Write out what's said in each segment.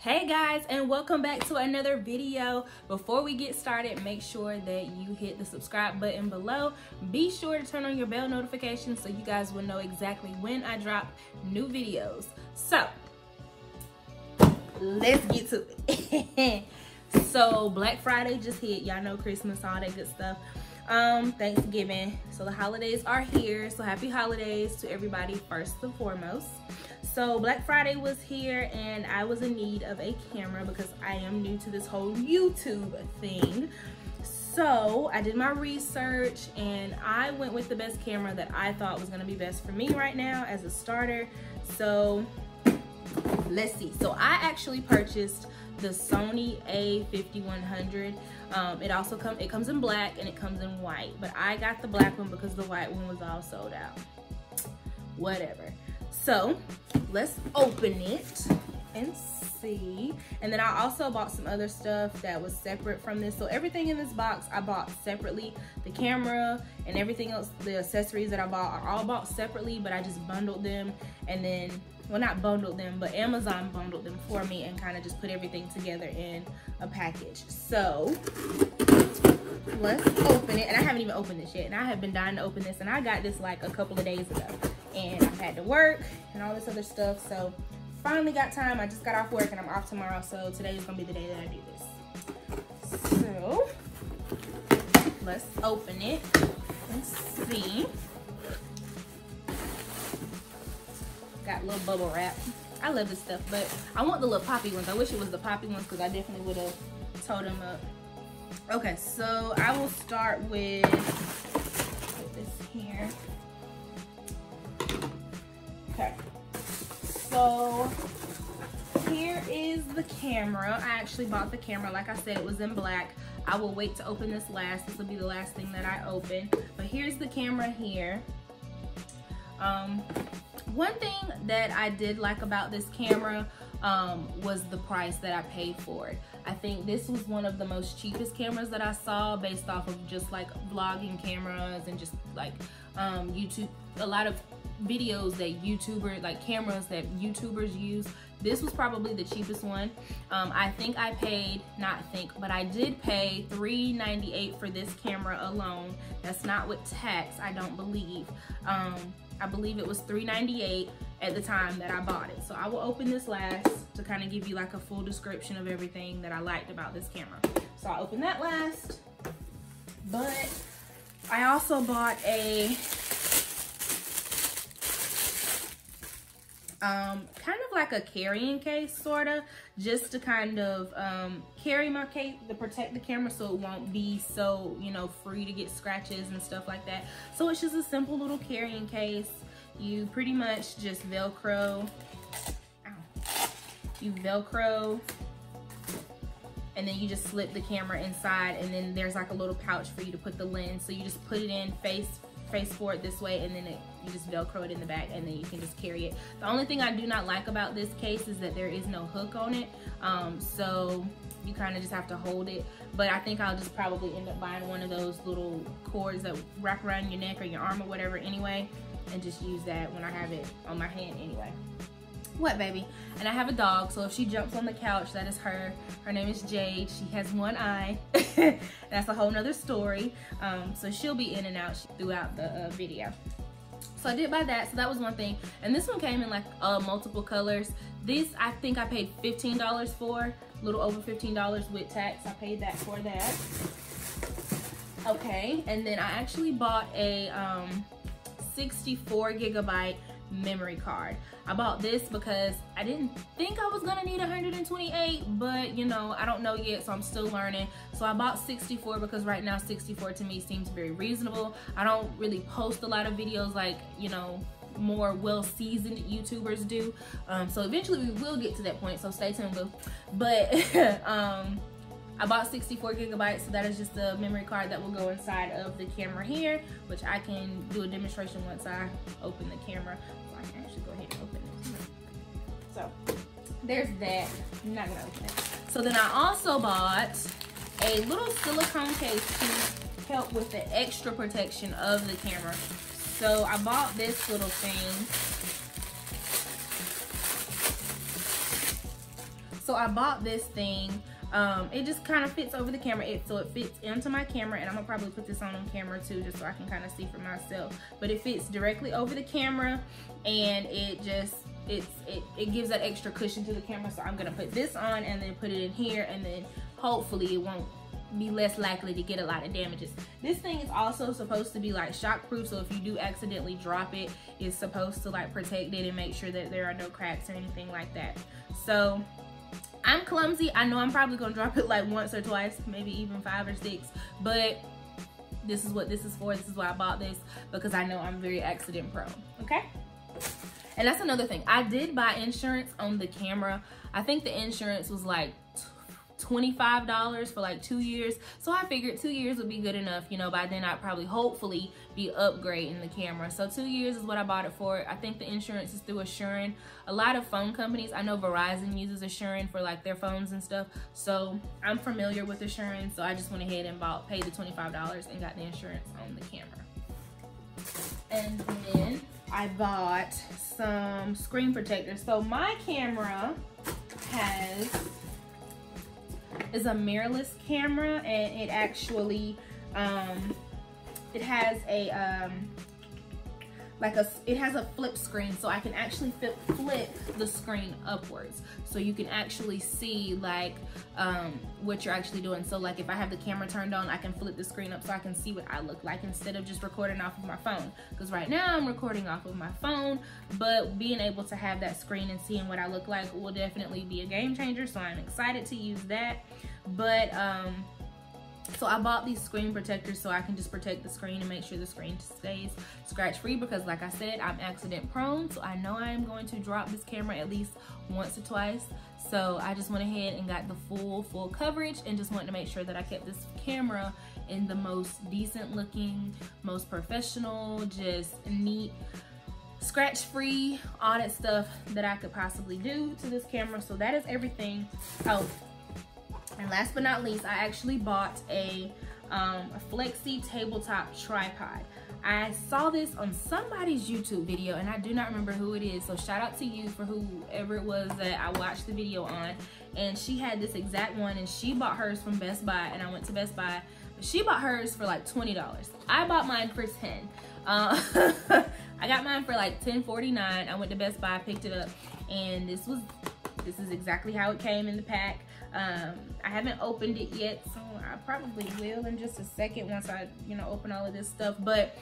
Hey guys, and welcome back to another video. Before we get started, make sure that you hit the subscribe button below. Be sure to turn on your bell notifications so you guys will know exactly when I drop new videos. So let's get to it. So Black Friday just hit. Y'all know Christmas, all that good stuff. Thanksgiving, so the holidays are here, so happy holidays to everybody first and foremost. So Black Friday was here and I was in need of a camera because I am new to this whole YouTube thing. So I did my research and I went with the best camera that I thought was going to be best for me right now as a starter. So let's see. So I actually purchased the Sony a5100. It comes in black and it comes in white, but I got the black one because the white one was all sold out. Whatever. So let's open it and see. And then I also bought some other stuff that was separate from this. So everything in this box I bought separately. The camera and everything else, the accessories that I bought are all bought separately, but I just bundled them. And then, well, not bundled them, but Amazon bundled them for me and kind of just put everything together in a package. So let's open it. And I haven't even opened this yet, and I have been dying to open this, and I got this like a couple of days ago, and I've had to work and all this other stuff. So finally got time. I just got off work and I'm off tomorrow, so today is gonna be the day that I do this. So let's open it and see. Got a little bubble wrap. I love this stuff, but I want the little poppy ones. I wish it was the poppy ones because I definitely would have towed them up. Okay, so I will start with this here. Okay, so here is the camera. I actually bought the camera. Like I said, it was in black. I will wait to open this last. This will be the last thing that I open. But here's the camera here. One thing that I did like about this camera was the price that I paid for it. I think this was one of the most cheapest cameras that I saw based off of just like vlogging cameras and just like YouTube, a lot of videos that cameras that YouTubers use. This was probably the cheapest one. I think I paid, but I did pay $398 for this camera alone. That's not with tax, I don't believe. I believe it was $398 at the time that I bought it. So I will open this last to kind of give you like a full description of everything that I liked about this camera. So I'll open that last. But I also bought a kind of like a carrying case, sort of, just to kind of carry my case to protect the camera so it won't be so, you know, free to get scratches and stuff like that. So it's just a simple little carrying case. You pretty much just Velcro, and then you just slip the camera inside, and then there's like a little pouch for you to put the lens. So you just put it in face forward this way, and then you just Velcro it in the back, and then you can just carry it. The only thing I do not like about this case is that there is no hook on it, so you kind of just have to hold it. But I think I'll just probably end up buying one of those little cords that wrap around your neck or your arm or whatever anyway, and just use that when I have it on my hand anyway. What, baby? And I have a dog, so if she jumps on the couch, that is her. Her name is Jade. She has one eye. That's a whole nother story. So she'll be in and out throughout the video. So I did buy that, so that was one thing. And this one came in like multiple colors. This, I think I paid $15 for, a little over $15 with tax. I paid that for that. Okay, and then I actually bought a 64 gigabyte memory card. I bought this because I didn't think I was gonna need 128, but you know, I don't know yet, so I'm still learning. So I bought 64 because right now 64 to me seems very reasonable. I don't really post a lot of videos like, you know, more well-seasoned YouTubers do. So eventually we will get to that point, so stay tuned, boo. But I bought 64 gigabytes, so that is just the memory card that will go inside of the camera here, which I can do a demonstration once I open the camera. So I can actually go ahead and open it. So there's that. I'm not gonna open it. So then I also bought a little silicone case to help with the extra protection of the camera. So I bought this little thing. So I bought this thing. It just kind of fits over the camera. So it fits into my camera, and I'm gonna probably put this on camera too, just so I can kind of see for myself. But it fits directly over the camera, and it gives that extra cushion to the camera. So I'm gonna put this on and then put it in here, and then hopefully it won't be less likely to get a lot of damages. This thing is also supposed to be like shock proof, so if you do accidentally drop it, it's supposed to like protect it and make sure that there are no cracks or anything like that. So I'm clumsy. I know I'm probably gonna drop it like once or twice, maybe even 5 or 6, but this is what this is for. This is why I bought this, because I know I'm very accident prone, okay? And that's another thing. I did buy insurance on the camera. I think the insurance was like $25 for like 2 years. So I figured 2 years would be good enough. You know, by then I'd probably hopefully be upgrading the camera. So 2 years is what I bought it for. I think the insurance is through Assurant. A lot of phone companies, I know Verizon uses Assurant for like their phones and stuff. So I'm familiar with Assurant. So I just went ahead and paid the $25 and got the insurance on the camera. And then I bought some screen protectors. So my camera is a mirrorless camera, and it actually it has a it has a flip screen, so I can actually flip the screen upwards, so you can actually see like what you're actually doing. So like if I have the camera turned on, I can flip the screen up so I can see what I look like instead of just recording off of my phone, because right now I'm recording off of my phone. But being able to have that screen and seeing what I look like will definitely be a game changer, so I'm excited to use that. But so I bought these screen protectors so I can just protect the screen and make sure the screen stays scratch free, because like I said, I'm accident prone, so I know I am going to drop this camera at least once or twice. So I just went ahead and got the full coverage, and just wanted to make sure that I kept this camera in the most decent looking, most professional, just neat, scratch free, all that stuff that I could possibly do to this camera. So that is everything. Oh, and last but not least, I actually bought a flexi tabletop tripod. I saw this on somebody's YouTube video, and I do not remember who it is, so shout out to you for whoever it was that I watched the video on. And she had this exact one, and she bought hers from Best Buy, and I went to Best Buy. She bought hers for like $20. I bought mine for $10. I got mine for like $10.49. I went to Best Buy, picked it up, and this is exactly how it came in the pack. I haven't opened it yet, so I probably will in just a second once I, you know, open all of this stuff. But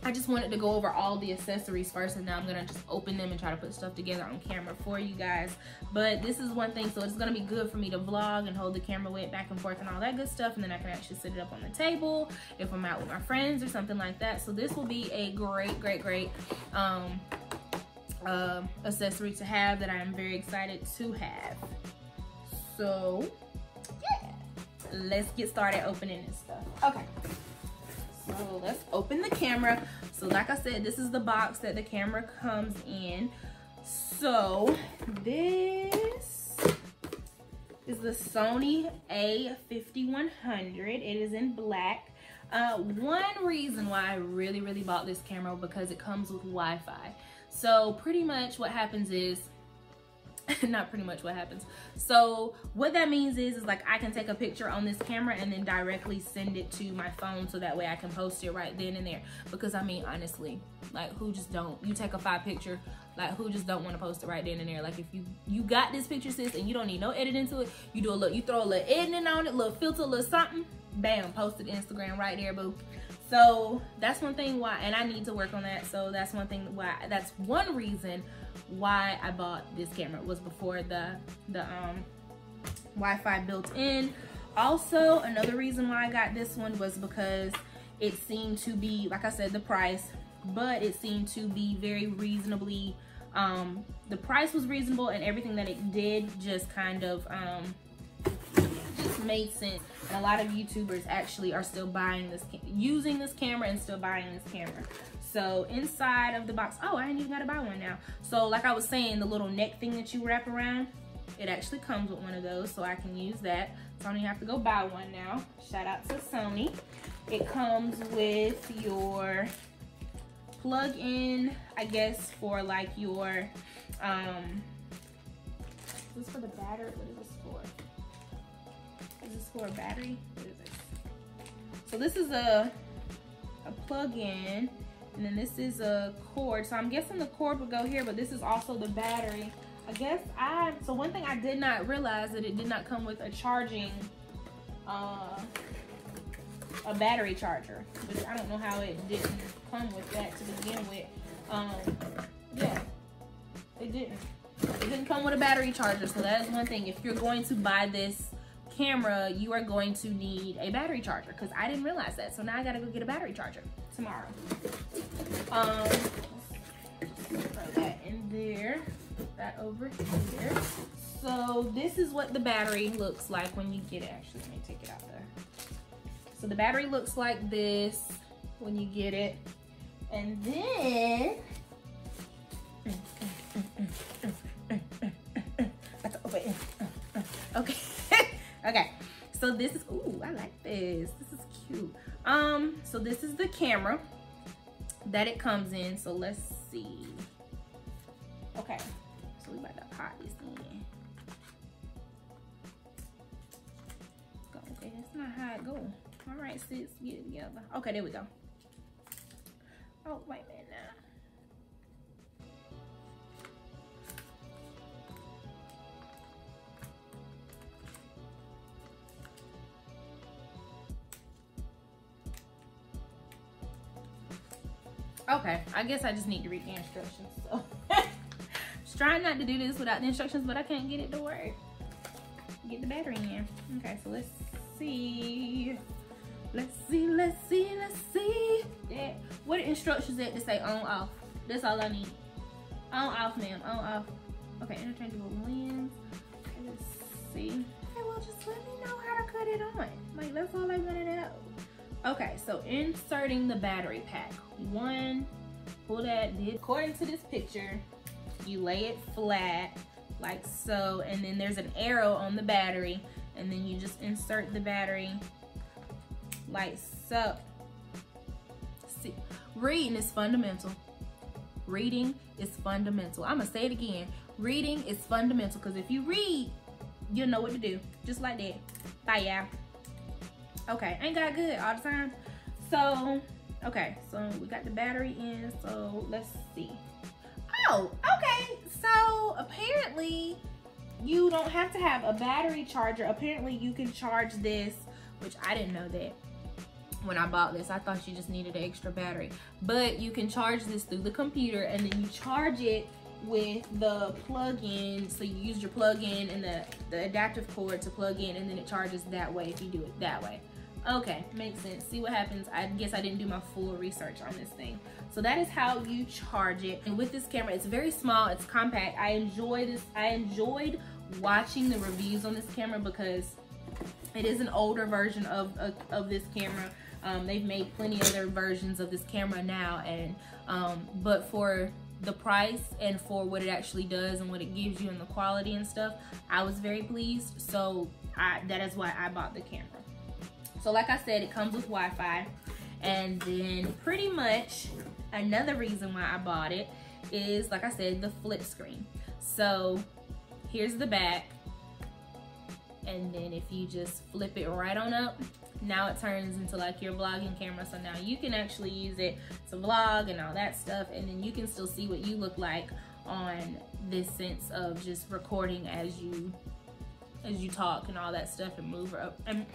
I just wanted to go over all the accessories first, and now I'm gonna just open them and try to put stuff together on camera for you guys. But this is one thing, so it's gonna be good for me to vlog and hold the camera weight back and forth and all that good stuff, and then I can actually set it up on the table if I'm out with my friends or something like that. So this will be a great accessory to have that I am very excited to have. So yeah, let's get started opening this stuff. Okay, so let's open the camera. So like I said, this is the box that the camera comes in. So this is the Sony a5100. It is in black. One reason why I really bought this camera, because it comes with Wi-Fi. So pretty much what happens is, not pretty much what happens. So what that means is like I can take a picture on this camera and then directly send it to my phone, so that way I can post it right then and there. Because I mean, honestly, like who just don't, you take a 5 picture, like who just don't want to post it right then and there? Like if you got this picture, sis, and you don't need no editing to it, you do a little, you throw a little editing on it, little filter, a little something, bam, post it to Instagram right there, boo. So that's one thing why, and I need to work on that. So that's one thing why, that's one reason why I bought this camera, was before the Wi-Fi built in. Also, another reason why I got this one was because it seemed to be, like I said, the price, but it seemed to be very reasonably, the price was reasonable, and everything that it did just kind of just made sense. And a lot of YouTubers actually are still buying this, using this camera and still buying this camera. So inside of the box, oh, I ain't even gotta buy one now. So like I was saying, the little neck thing that you wrap around, it actually comes with one of those, so I can use that. So I don't even have to go buy one now. Shout out to Sony. It comes with your plug-in, I guess, for like your this for the battery? What is this for? Is this for a battery? What is this? So this is a plug-in, and then this is a cord. So I'm guessing the cord would go here, but this is also the battery. I guess so one thing I did not realize that it did not come with a charging, a battery charger, which I don't know how it didn't come with that to begin with. Yeah, it didn't come with a battery charger, so that is one thing. If you're going to buy this camera, you are going to need a battery charger, because I didn't realize that. So now I gotta go get a battery charger tomorrow. Throw that in there, that over here. So this is what the battery looks like when you get it. Actually, let me take it out there. So the battery looks like this when you get it, and then okay. Okay, so this is, ooh, I like this. This is cute. So this is the camera that it comes in. So let's see. Okay, so we about to pop this in. Okay, that's not how it goes. All right, sis, get it together. Okay, there we go. Oh, wait a minute now. Okay, I guess I just need to read the instructions. So just trying not to do this without the instructions, but I can't get it to work. Get the battery in here. Okay, so let's see. Let's see. Yeah. What instructions at to say on off? That's all I need. On off, ma'am. On off. Okay, interchangeable lens. Okay, let's see. Okay, well, just let me know how to cut it on. Like, that's all I want to know. Okay, so inserting the battery pack. One, pull that. According to this picture, you lay it flat like so, and then there's an arrow on the battery, and then you just insert the battery like so. See, reading is fundamental. Reading is fundamental. I'm gonna say it again. Reading is fundamental, because if you read, you'll know what to do. Just like that. Bye, y'all. Okay, ain't that good all the time? So, okay, so we got the battery in, so let's see. Oh, okay, so apparently you don't have to have a battery charger. Apparently you can charge this, which I didn't know that when I bought this. I thought you just needed an extra battery. But you can charge this through the computer, and then you charge it with the plug-in. So you use your plug-in and the adaptive cord to plug in, and then it charges that way if you do it that way. Okay, makes sense. See what happens. I guess I didn't do my full research on this thing. So that is how you charge it. And with this camera, it's very small, it's compact. I enjoy this. I enjoyed watching the reviews on this camera, because it is an older version of this camera. They've made plenty other versions of this camera now, and but for the price and for what it actually does and what it gives you and the quality and stuff, I was very pleased. So that is why I bought the camera. So like I said, it comes with Wi-Fi, and then pretty much another reason why I bought it is, like I said, the flip screen. So here's the back, and then if you just flip it right on up, now it turns into like your vlogging camera. So now you can actually use it to vlog and all that stuff, and then you can still see what you look like on this sense of just recording as you talk and all that stuff, and move up and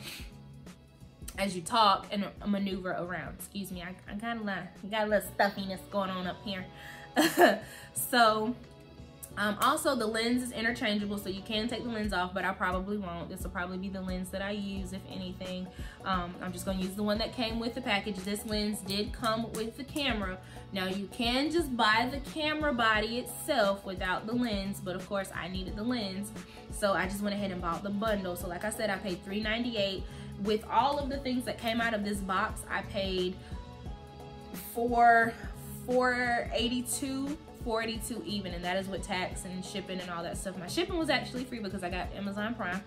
as you talk and maneuver around. Excuse me, I kind of got a little stuffiness going on up here. So also the lens is interchangeable, so you can take the lens off, but I probably won't. This will probably be the lens that I use, if anything. I'm just gonna use the one that came with the package. This lens did come with the camera. Now you can just buy the camera body itself without the lens, but of course I needed the lens, so I just went ahead and bought the bundle. So like I said, I paid $398. With all of the things that came out of this box, I paid $482 even, and that is with tax and shipping and all that stuff. My shipping was actually free because I got Amazon Prime.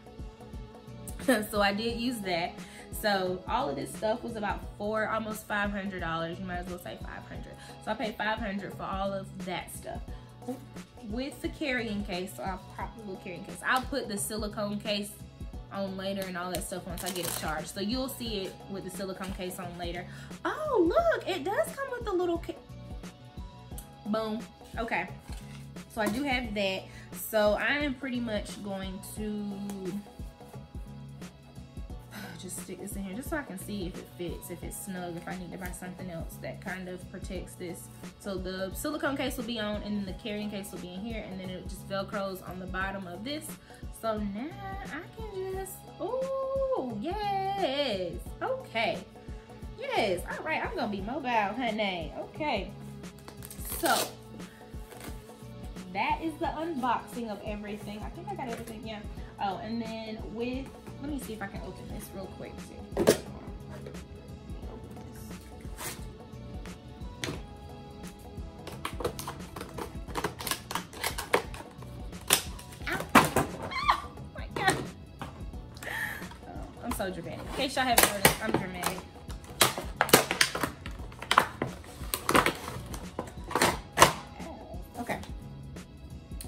So I did use that. So all of this stuff was about almost $500. You might as well say $500. So I paid $500 for all of that stuff. with the carrying case, so I'll pop the little carrying case. I'll put the silicone case on later and all that stuff once I get it charged. So you'll see it with the silicone case on later. Oh, look, it does come with a little boom. Okay, so I do have that. So I am pretty much going to just stick this in here just so I can see if it fits, if it's snug, if I need to buy something else that kind of protects this. So the silicone case will be on, and then the carrying case will be in here, and then it just velcros on the bottom of this. So now I can just, oh yes, okay, yes, all right, I'm gonna be mobile, honey. Okay, so that is the unboxing of everything. I think I got everything, yeah. Oh, and then with, let me see if I can open this real quick too. So dramatic. In case y'all haven't noticed, I'm dramatic. Okay.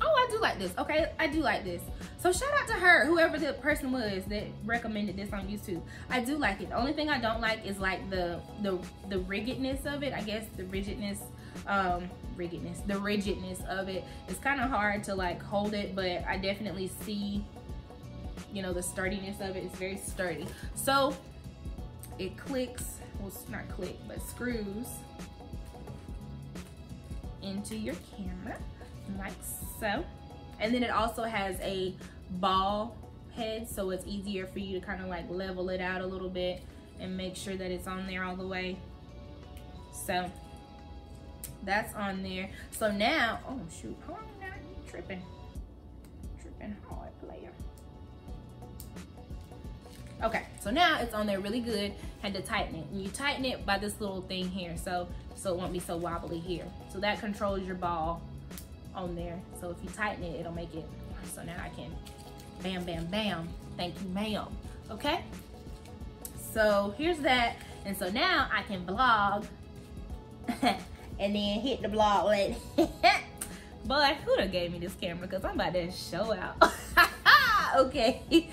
Oh, I do like this. Okay, I do like this. So shout out to her, whoever the person was that recommended this on YouTube. I do like it. The only thing I don't like is like the rigidness of it. I guess the rigidness of it. It's kind of hard to like hold it, but I definitely see, you know, the sturdiness of it. It's very sturdy. So it clicks, well, it's not click, but screws into your camera like so. And then it also has a ball head, so it's easier for you to kind of like level it out a little bit and make sure that it's on there all the way. So that's on there. So now, oh shoot, hold on now, you tripping hard, player. Okay, so now it's on there really good. Had to tighten it, and you tighten it by this little thing here, so it won't be so wobbly here. So that controls your ball on there. So if you tighten it, it'll make it. So now I can bam, bam, bam. Thank you, ma'am. Okay. So here's that, and so now I can vlog, and then hit the blog button. But who done gave me this camera? Cause I'm about to show out. Okay.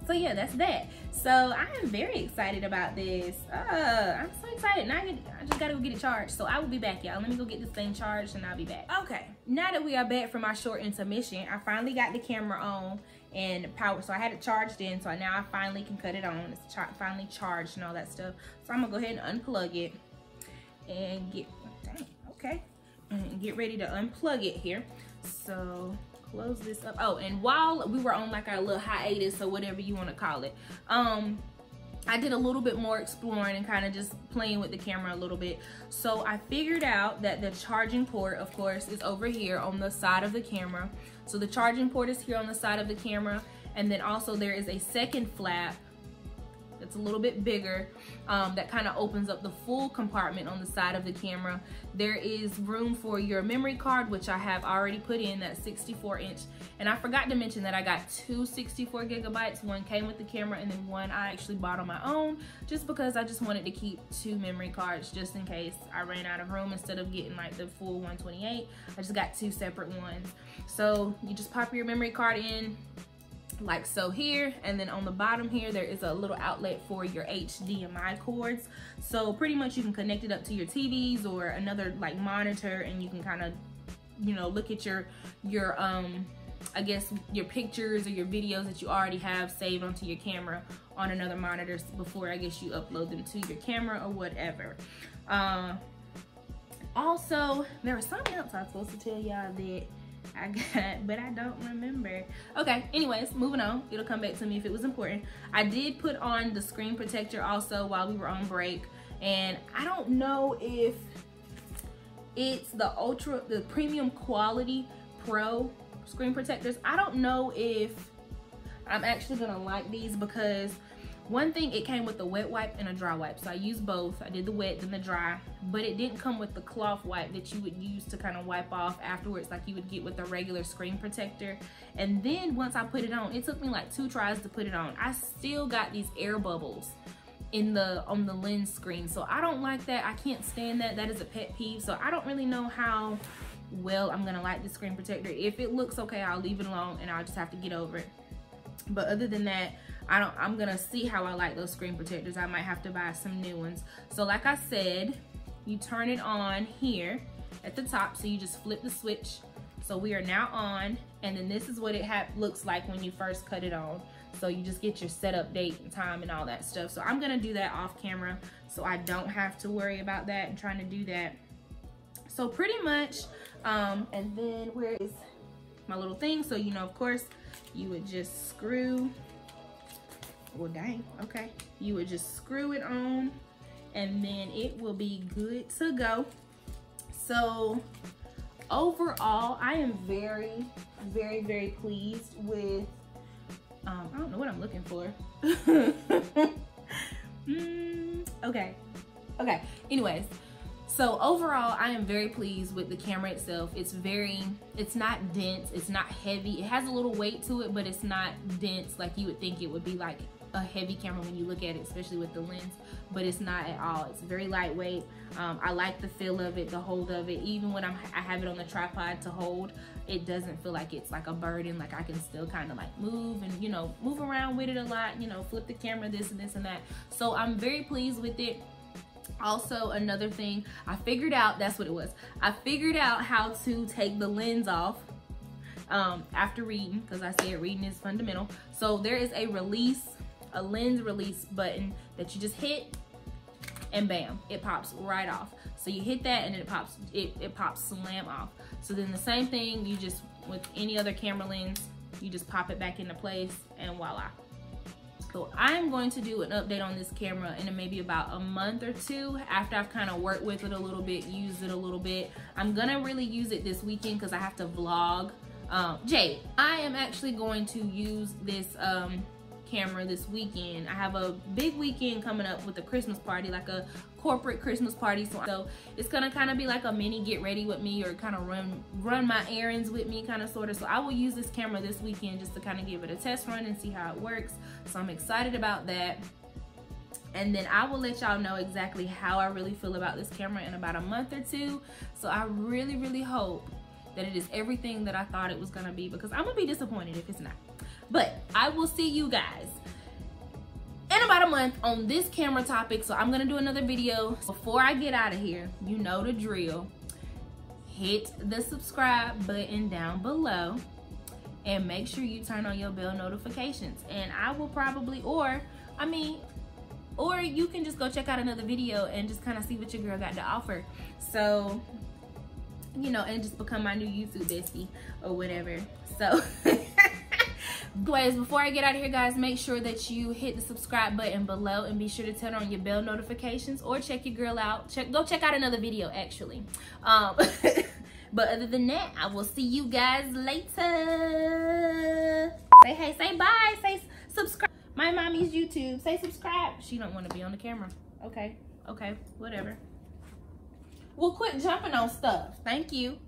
So yeah, that's that. So I am very excited about this. I'm so excited. Now I just gotta go get it charged. So I will be back, y'all. Let me go get this thing charged and I'll be back. Okay, now that we are back from our short intermission, I finally got the camera on and power. So I had it charged in, so now I finally can cut it on. It's finally charged and all that stuff. So I'm gonna go ahead and unplug it and get, dang, okay, and get ready to unplug it here. So close this up. Oh, and while we were on like our little hiatus or whatever you want to call it, I did a little bit more exploring and kind of just playing with the camera a little bit. So I figured out that the charging port, of course, is over here on the side of the camera. So the charging port is here on the side of the camera, and then also there is a second flap that's a little bit bigger, that kind of opens up the full compartment on the side of the camera. There is room for your memory card, which I have already put in, that 64-inch. And I forgot to mention that I got two 64 gigabytes. One came with the camera, and then one I actually bought on my own, just because I just wanted to keep two memory cards just in case I ran out of room. Instead of getting like the full 128, I just got two separate ones. So you just pop your memory card in like so here, and then on the bottom here there is a little outlet for your HDMI cords. So pretty much you can connect it up to your TVs or another like monitor, and you can kind of, you know, look at your I guess your pictures or your videos that you already have saved onto your camera on another monitor before I guess you upload them to your camera or whatever. Also, there was something else I was supposed to tell y'all that I got, but I don't remember. Okay, anyways, moving on. It'll come back to me if it was important. I did put on the screen protector also while we were on break, and I don't know if it's the premium quality pro screen protectors. I don't know if I'm actually gonna like these, because one thing, it came with a wet wipe and a dry wipe. So I used both. I did the wet then the dry, but it didn't come with the cloth wipe that you would use to kind of wipe off afterwards like you would get with a regular screen protector. And then once I put it on, it took me like 2 tries to put it on. I still got these air bubbles on the lens screen. So I don't like that. I can't stand that. That is a pet peeve. So I don't really know how well I'm gonna light the screen protector. If it looks okay, I'll leave it alone and I'll just have to get over it. But other than that, I'm gonna see how I like those screen protectors. I might have to buy some new ones. So like I said, you turn it on here at the top. So you just flip the switch. So we are now on, and then this is what it looks like when you first cut it on. So you just get your setup date and time and all that stuff. So I'm gonna do that off camera so I don't have to worry about that and trying to do that. So pretty much, and then where is my little thing? So, you know, of course, you would just screw, well, dang, okay. You would just screw it on and then it will be good to go. So overall, I am very, very, very pleased with, I don't know what I'm looking for. Okay, anyways. So overall, I am very pleased with the camera itself. It's not dense, it's not heavy. It has a little weight to it, but it's not dense like you would think it would be, like a heavy camera when you look at it, especially with the lens, but it's not at all. It's very lightweight. I like the feel of it, the hold of it. Even when I have it on the tripod to hold, it doesn't feel like it's like a burden. Like I can still kind of like move and, you know, move around with it a lot, you know, flip the camera, this and this and that. So I'm very pleased with it. Also, another thing, I figured out, that's what it was. I figured out how to take the lens off after reading, because I said reading is fundamental. So there is a lens release button that you just hit and bam, it pops right off. So you hit that and then it pops slam off. So then the same thing, you just, with any other camera lens, you just pop it back into place and voila. So I'm going to do an update on this camera in maybe about a month or two after I've kind of worked with it a little bit, used it a little bit. I'm gonna really use it this weekend because I have to vlog. Jade, I am actually going to use this camera this weekend. I have a big weekend coming up with a Christmas party, like a corporate Christmas party. So it's gonna kind of be like a mini get ready with me, or kind of run my errands with me, kind of sort of. So I will use this camera this weekend just to kind of give it a test run and see how it works. So I'm excited about that. And then I will let y'all know exactly how I really feel about this camera in about a month or two. So I really, really hope that it is everything that I thought it was gonna be, because I'm gonna be disappointed if it's not. But I will see you guys in about a month on this camera topic. So I'm gonna do another video. Before I get out of here, you know the drill. Hit the subscribe button down below and make sure you turn on your bell notifications. And I will probably, or you can just go check out another video and just kind of see what your girl got to offer. So, you know, and just become my new YouTube bestie or whatever. So anyways, before I get out of here, guys, make sure that you hit the subscribe button below and be sure to turn on your bell notifications, or check your girl out. Go check out another video, actually. But other than that, I will see you guys later. Say hey, say bye, say subscribe. My mommy's YouTube. Say subscribe. She don't want to be on the camera. Okay, whatever. Well, quit jumping on stuff. Thank you.